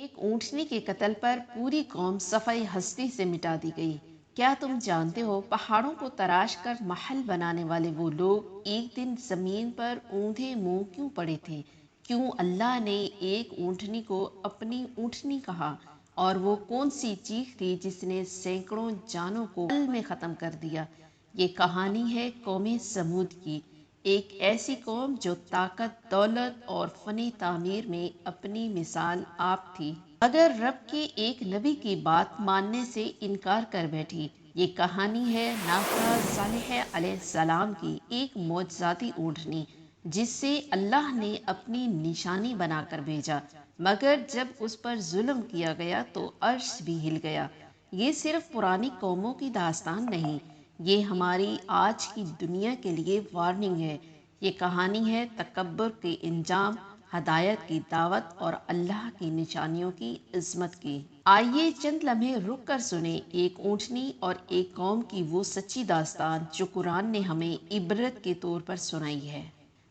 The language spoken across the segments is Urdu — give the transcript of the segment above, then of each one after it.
ایک اونٹنی کے قتل پر پوری قوم صفحہ ہستی سے مٹا دی گئی۔ کیا تم جانتے ہو پہاڑوں کو تراش کر محل بنانے والے وہ لوگ ایک دن زمین پر اوندھے منہ کیوں پڑے تھے؟ کیوں اللہ نے ایک اونٹنی کو اپنی اونٹنی کہا؟ اور وہ کون سی چیخ تھی جس نے سینکڑوں جانوں کو پل میں ختم کر دیا؟ یہ کہانی ہے قوم سمود کی، ایک ایسی قوم جو طاقت، دولت اور فنی تعمیر میں اپنی مثال آپ تھی، مگر رب کے ایک نبی کی بات ماننے سے انکار کر بیٹھی۔ یہ کہانی ہے ناقہ صالح علیہ السلام کی، ایک معجزاتی اونٹنی جس سے اللہ نے اپنی نشانی بنا کر بھیجا، مگر جب اس پر ظلم کیا گیا تو عرش بھی ہل گیا۔ یہ صرف پرانی قوموں کی داستان نہیں، یہ ہماری آج کی دنیا کے لیے وارننگ ہے۔ یہ کہانی ہے تکبر کے انجام، ہدایت کی دعوت اور اللہ کی نشانیوں کی عظمت کی۔ آئیے چند لمحے رک کر سنیں ایک اونٹنی اور ایک قوم کی وہ سچی داستان جو قرآن نے ہمیں عبرت کے طور پر سنائی ہے۔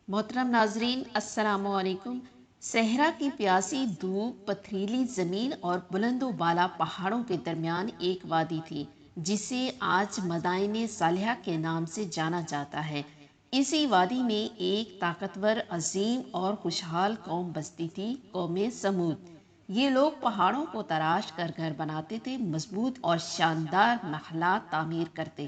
محترم ناظرین، السلام علیکم۔ صحرا کی پیاسی دھوپ، پتھریلی زمین اور بلند و بالا پہاڑوں کے درمیان ایک وادی تھی جسے آج مدائن صالحہ کے نام سے جانا جاتا ہے۔ اسی وادی میں ایک طاقتور، عظیم اور خوشحال قوم بستی تھی، قوم سمود۔ یہ لوگ پہاڑوں کو تراش کر گھر بناتے تھے، مضبوط اور شاندار محلات تعمیر کرتے،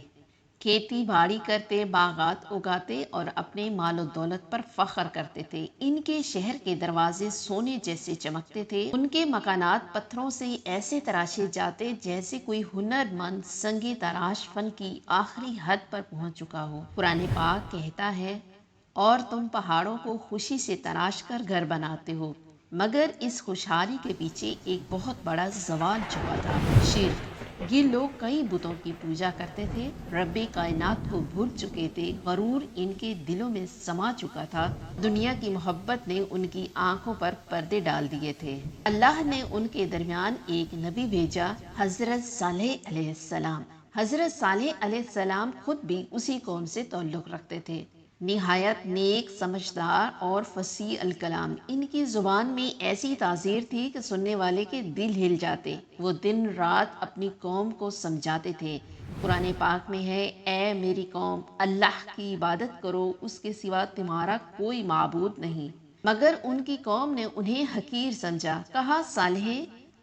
کھیتی باڑی کرتے، باغات اگاتے اور اپنے مال و دولت پر فخر کرتے تھے۔ ان کے شہر کے دروازے سونے جیسے چمکتے تھے، ان کے مکانات پتھروں سے ایسے تراشے جاتے جیسے کوئی ہنر مند سنگ تراش فن کی آخری حد پر پہنچ چکا ہو۔ قرآن پاک کہتا ہے، اور تم پہاڑوں کو خوشی سے تراش کر گھر بناتے ہو، مگر اس خوشحالی کے پیچھے ایک بہت بڑا زوال چھپا تھا، شرک۔ یہ لوگ کئی بتوں کی پوجا کرتے تھے، رب کائنات کو بھول چکے تھے، غرور ان کے دلوں میں سما چکا تھا، دنیا کی محبت نے ان کی آنکھوں پر پردے ڈال دیے تھے۔ اللہ نے ان کے درمیان ایک نبی بھیجا، حضرت صالح علیہ السلام۔ حضرت صالح علیہ السلام خود بھی اسی قوم سے تعلق رکھتے تھے، نہایت نیک، سمجھدار اور فصیح الکلام۔ ان کی زبان میں ایسی تاثیر تھی کہ سننے والے کے دل ہل جاتے۔ وہ دن رات اپنی قوم کو سمجھاتے تھے۔ قرآن پاک میں ہے، اے میری قوم، اللہ کی عبادت کرو، اس کے سوا تمہارا کوئی معبود نہیں۔ مگر ان کی قوم نے انہیں حقیر سمجھا، کہا، صالح،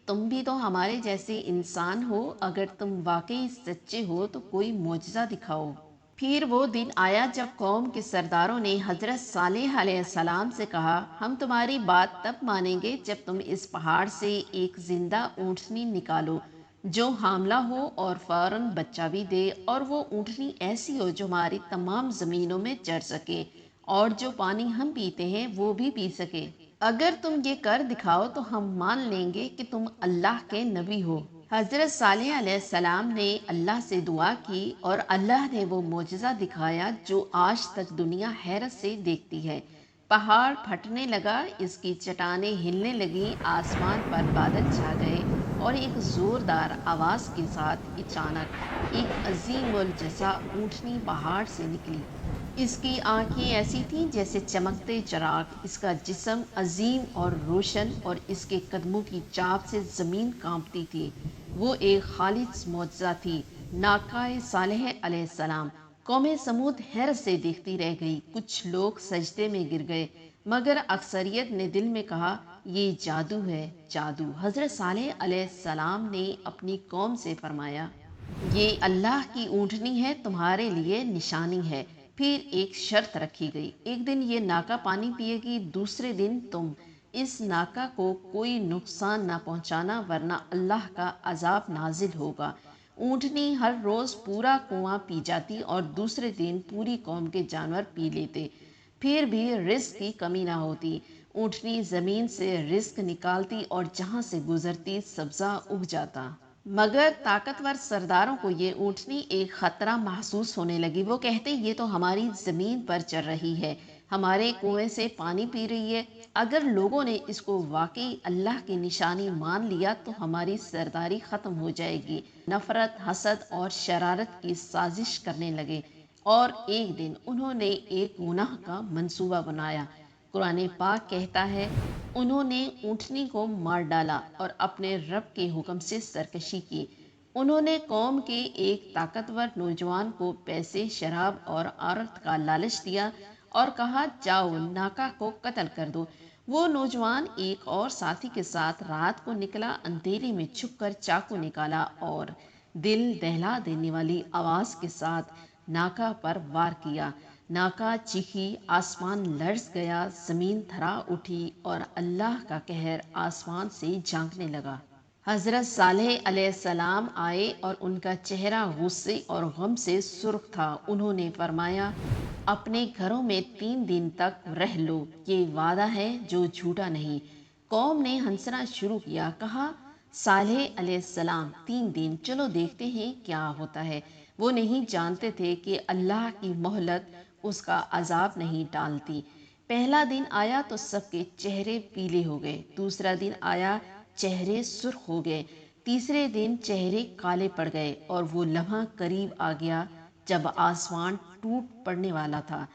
تم بھی تو ہمارے جیسے انسان ہو، اگر تم واقعی سچے ہو تو کوئی معجزہ دکھاؤ۔ پھر وہ دن آیا جب قوم کے سرداروں نے حضرت صالح علیہ السلام سے کہا، ہم تمہاری بات تب مانیں گے جب تم اس پہاڑ سے ایک زندہ اونٹنی نکالو جو حاملہ ہو اور فوراً بچہ بھی دے، اور وہ اونٹنی ایسی ہو جو ہماری تمام زمینوں میں چر سکے اور جو پانی ہم پیتے ہیں وہ بھی پی سکے۔ اگر تم یہ کر دکھاؤ تو ہم مان لیں گے کہ تم اللہ کے نبی ہو۔ حضرت صالح علیہ السلام نے اللہ سے دعا کی اور اللہ نے وہ معجزہ دکھایا جو آج تک دنیا حیرت سے دیکھتی ہے۔ پہاڑ پھٹنے لگا، اس کی چٹانیں ہلنے لگیں، آسمان پر بادل چھا گئے اور ایک زوردار آواز کے ساتھ اچانک ایک عظیم الجثہ اونٹنی پہاڑ سے نکلی۔ اس کی آنکھیں ایسی تھیں جیسے چمکتے چراغ، اس کا جسم عظیم اور روشن اور اس کے قدموں کی چاپ سے زمین کانپتی تھی۔ وہ ایک خالص معجزہ تھی، ناقہ صالح علیہ السلام۔ قوم سمود حیرت سے دیکھتی رہ گئی، کچھ لوگ سجدے میں گر گئے، مگر اکثریت نے دل میں کہا، یہ جادو ہے، جادو۔ حضرت صالح علیہ السلام نے اپنی قوم سے فرمایا، یہ اللہ کی اونٹنی ہے، تمہارے لیے نشانی ہے۔ پھر ایک شرط رکھی گئی، ایک دن یہ ناقہ پانی پیے گی، دوسرے دن تم اس ناقہ کو کوئی نقصان نہ پہنچانا ورنہ اللہ کا عذاب نازل ہوگا۔ اونٹنی ہر روز پورا کنواں پی جاتی اور دوسرے دن پوری قوم کے جانور پی لیتے، پھر بھی رزق کی کمی نہ ہوتی۔ اونٹنی زمین سے رزق نکالتی اور جہاں سے گزرتی سبزہ اگ جاتا۔ مگر طاقتور سرداروں کو یہ اونٹنی ایک خطرہ محسوس ہونے لگی۔ وہ کہتے، یہ تو ہماری زمین پر چر رہی ہے، ہمارے کنویں سے پانی پی رہی ہے۔ اگر لوگوں نے اس کو واقعی اللہ کی نشانی مان لیا تو ہماری سرداری ختم ہو جائے گی۔ نفرت، حسد اور شرارت کی سازش کرنے لگے، اور ایک دن انہوں نے ایک گناہ کا منصوبہ بنایا۔ قرآن پاک کہتا ہے انہوں نے اونٹنی کو مار ڈالا اور اپنے رب کے حکم سے سرکشی کی۔ انہوں نے قوم کے ایک طاقتور نوجوان کو پیسے، شراب اور عورت کا لالچ دیا اور کہا جاؤ ناکا کو قتل کر دو۔ وہ نوجوان ایک اور ساتھی کے ساتھ رات کو نکلا، اندھیرے میں چھپ کر چاقو نکالا اور دل دہلا دینے والی آواز کے ساتھ ناکا پر وار کیا۔ ناکا چیخی، آسمان لرز گیا، زمین تھرا اٹھی اور اللہ کا قہر آسمان سے جھانکنے لگا۔ حضرت صالح علیہ السلام آئے اور ان کا چہرہ غصے اور غم سے سرخ تھا۔ انہوں نے فرمایا اپنے گھروں میں 3 دن تک رہ لو، یہ وعدہ ہے جو جھوٹا نہیں۔ قوم نے ہنسنا شروع کیا، کہا صالح علیہ السلام 3 دن، چلو دیکھتے ہیں کیا ہوتا ہے۔ وہ نہیں جانتے تھے کہ اللہ کی مہلت اس کا عذاب نہیں ٹالتی۔ پہلا دن آیا تو سب کے چہرے پیلے ہو گئے، دوسرا دن آیا چہرے سرخ ہو گئے، تیسرے دن چہرے کالے پڑ گئے اور وہ لمحہ قریب آ گیا جب آسمان ٹوٹ پڑنے والا تھا۔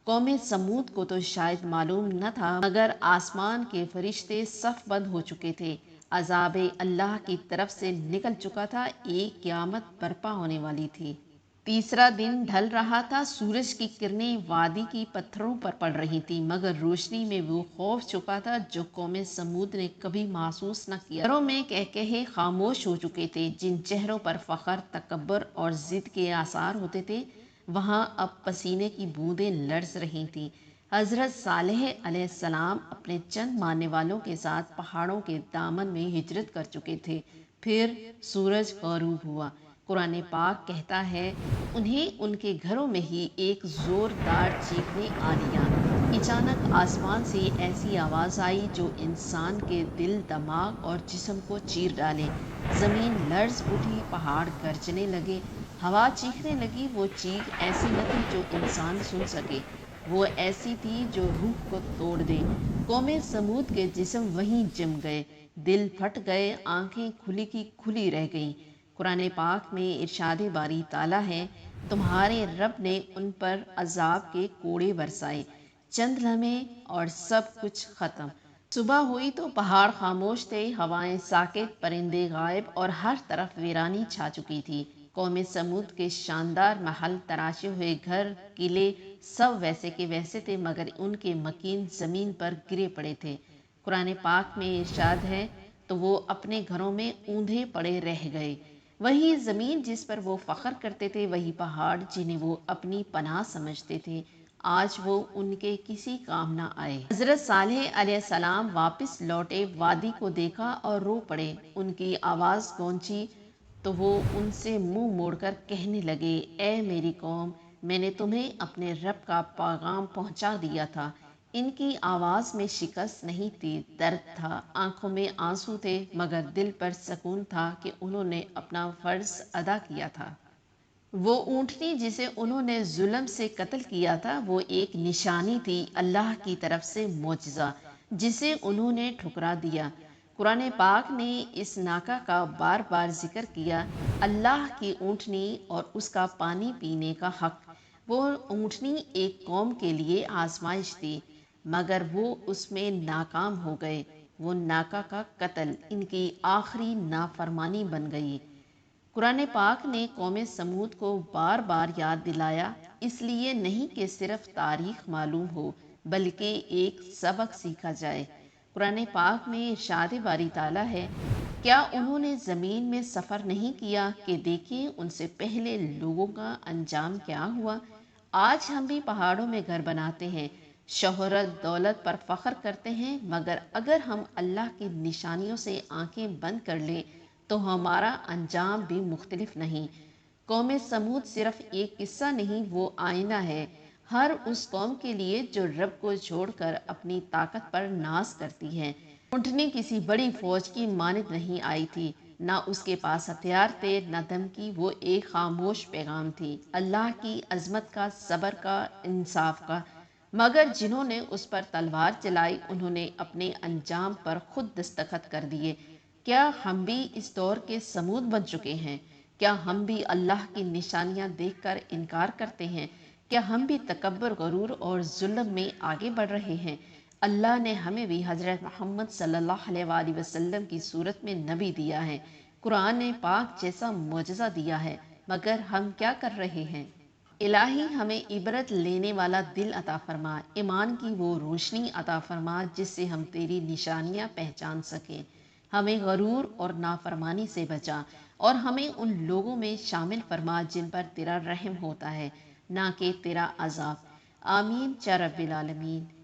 قوم سمود کو تو شاید معلوم نہ تھا مگر آسمان کے فرشتے صف بند ہو چکے تھے، عذاب اللہ کی طرف سے نکل چکا تھا، ایک قیامت برپا ہونے والی تھی۔ تیسرا دن ڈھل رہا تھا، سورج کی کرنیں وادی کی پتھروں پر پڑ رہی تھیں مگر روشنی میں وہ خوف چھپا تھا جو قوم سمود نے کبھی محسوس نہ کیا۔ گھروں میں کہکہے خاموش ہو چکے تھے، جن چہروں پر فخر، تکبر اور ضد کے آثار ہوتے تھے وہاں اب پسینے کی بوندیں لرز رہی تھیں۔ حضرت صالح علیہ السلام اپنے چند ماننے والوں کے ساتھ پہاڑوں کے دامن میں ہجرت کر چکے تھے۔ پھر سورج غروب ہوا۔ قرآن پاک کہتا ہے انہیں ان کے گھروں میں ہی ایک زوردار چیخ نے آ لیا۔ اچانک آسمان سے ایسی آواز آئی جو انسان کے دل، دماغ اور جسم کو چیر ڈالے۔ زمین لرز اٹھی، پہاڑ گرجنے لگے، ہوا چیخنے لگی۔ وہ چیخ ایسی نہ تھی جو انسان سن سکے، وہ ایسی تھی جو روح کو توڑ دے۔ قوم سمود کے جسم وہیں جم گئے، دل پھٹ گئے، آنکھیں کھلی کی کھلی رہ گئیں۔ قرآن پاک میں ارشاد باری تعالیٰ ہے تمہارے رب نے ان پر عذاب کے کوڑے برسائے، چند لمحے اور سب کچھ ختم۔ صبح ہوئی تو پہاڑ خاموش تھے، ہوائیں ساکت، پرندے غائب اور ہر طرف ویرانی چھا چکی تھی۔ قوم سمود کے شاندار محل، تراشے ہوئے گھر، قلعے سب ویسے کے ویسے تھے مگر ان کے مکین زمین پر گرے پڑے تھے۔ قرآن پاک میں ارشاد ہے تو وہ اپنے گھروں میں اوندھے پڑے رہ گئے۔ وہی زمین جس پر وہ فخر کرتے تھے، وہی پہاڑ جنہیں وہ اپنی پناہ سمجھتے تھے، آج وہ ان کے کسی کام نہ آئے۔ حضرت صالح علیہ السلام واپس لوٹے، وادی کو دیکھا اور رو پڑے۔ ان کی آواز گونجی تو وہ ان سے منہ موڑ کر کہنے لگے اے میری قوم، میں نے تمہیں اپنے رب کا پیغام پہنچا دیا تھا۔ ان کی آواز میں شکست نہیں تھی، درد تھا، آنکھوں میں آنسو تھے مگر دل پر سکون تھا کہ انہوں نے اپنا فرض ادا کیا تھا۔ وہ اونٹنی جسے انہوں نے ظلم سے قتل کیا تھا وہ ایک نشانی تھی، اللہ کی طرف سے معجزہ جسے انہوں نے ٹھکرا دیا۔ قرآن پاک نے اس ناکا کا بار بار ذکر کیا، اللہ کی اونٹنی اور اس کا پانی پینے کا حق۔ وہ اونٹنی ایک قوم کے لیے آزمائش تھی مگر وہ اس میں ناکام ہو گئے، وہ ناکا کا قتل ان کی آخری نافرمانی بن گئی۔ قرآن پاک نے قوم سمود کو بار بار یاد دلایا، اس لیے نہیں کہ صرف تاریخ معلوم ہو بلکہ ایک سبق سیکھا جائے۔ قرآن پاک میں ارشاد باری تعالیٰ ہے کیا انہوں نے زمین میں سفر نہیں کیا کہ دیکھیں ان سے پہلے لوگوں کا انجام کیا ہوا؟ آج ہم بھی پہاڑوں میں گھر بناتے ہیں، شہرت دولت پر فخر کرتے ہیں مگر اگر ہم اللہ کی نشانیوں سے آنکھیں بند کر لیں تو ہمارا انجام بھی مختلف نہیں۔ قوم سمود صرف ایک قصہ نہیں، وہ آئینہ ہے ہر اس قوم کے لیے جو رب کو چھوڑ کر اپنی طاقت پر ناز کرتی ہے۔ اونٹنی کسی بڑی فوج کی مانند نہیں آئی تھی، نہ اس کے پاس ہتھیار تھے نہ دھمکی، وہ ایک خاموش پیغام تھی، اللہ کی عظمت کا، صبر کا، انصاف کا۔ مگر جنہوں نے اس پر تلوار چلائی انہوں نے اپنے انجام پر خود دستخط کر دیے۔ کیا ہم بھی اس دور کے سمود بن چکے ہیں؟ کیا ہم بھی اللہ کی نشانیاں دیکھ کر انکار کرتے ہیں؟ کیا ہم بھی تکبر، غرور اور ظلم میں آگے بڑھ رہے ہیں؟ اللہ نے ہمیں بھی حضرت محمد صلی اللہ علیہ وآلہ وسلم کی صورت میں نبی دیا ہے، قرآن نے پاک جیسا معجزہ دیا ہے، مگر ہم کیا کر رہے ہیں؟ الہی ہمیں عبرت لینے والا دل عطا فرما، ایمان کی وہ روشنی عطا فرما جس سے ہم تیری نشانیاں پہچان سکیں، ہمیں غرور اور نافرمانی سے بچا، اور ہمیں ان لوگوں میں شامل فرما جن پر تیرا رحم ہوتا ہے، نہ کہ تیرا عذاب۔ آمین یا رب العالمین۔